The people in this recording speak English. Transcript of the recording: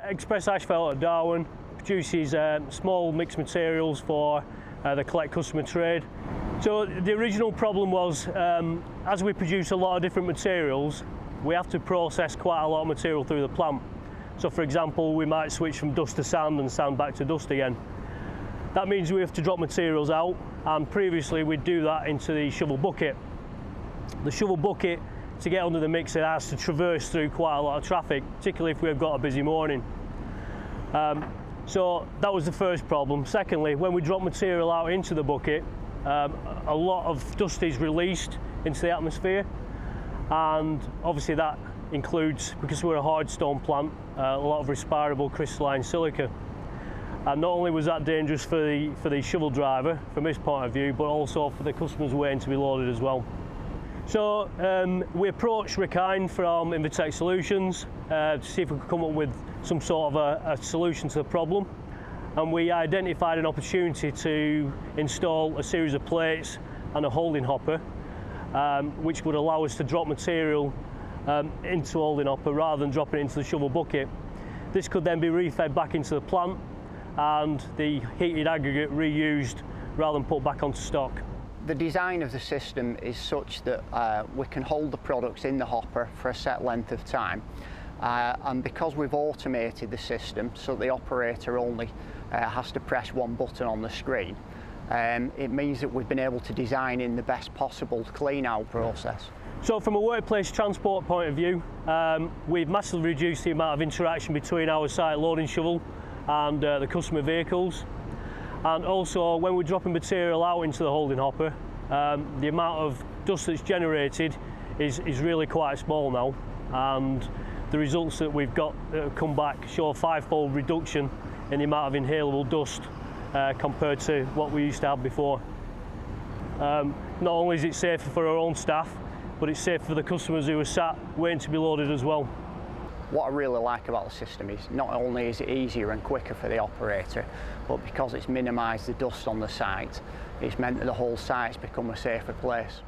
Express Asphalt at Darwin produces small mixed materials for the collect customer trade. So the original problem was, as we produce a lot of different materials, we have to process quite a lot of material through the plant. So for example, we might switch from dust to sand and sand back to dust again. That means we have to drop materials out, and previously we'd do that into the shovel bucket. The shovel bucket, to get under the mixer, has to traverse through quite a lot of traffic, particularly if we've got a busy morning. So that was the first problem. Secondly, when we drop material out into the bucket, a lot of dust is released into the atmosphere, and obviously that includes, because we're a hard stone plant, a lot of respirable crystalline silica. And not only was that dangerous for the shovel driver from his point of view, but also for the customers waiting to be loaded as well. So we approached Rickine from Invitech Solutions to see if we could come up with some sort of a solution to the problem. And we identified an opportunity to install a series of plates and a holding hopper, which would allow us to drop material into a holding hopper rather than dropping it into the shovel bucket. This could then be refed back into the plant and the heated aggregate reused rather than put back onto stock. The design of the system is such that we can hold the products in the hopper for a set length of time, and because we've automated the system so the operator only has to press one button on the screen, it means that we've been able to design in the best possible clean out process. So from a workplace transport point of view, we've massively reduced the amount of interaction between our site loading shovel and the customer vehicles. And also, when we're dropping material out into the holding hopper, the amount of dust that's generated is really quite small now, and the results that we've got that have come back show a 5-fold reduction in the amount of inhalable dust compared to what we used to have before. Not only is it safer for our own staff, but it's safe for the customers who are sat waiting to be loaded as well. What I really like about the system is not only is it easier and quicker for the operator, but because it's minimised the dust on the site, it's meant that the whole site's become a safer place.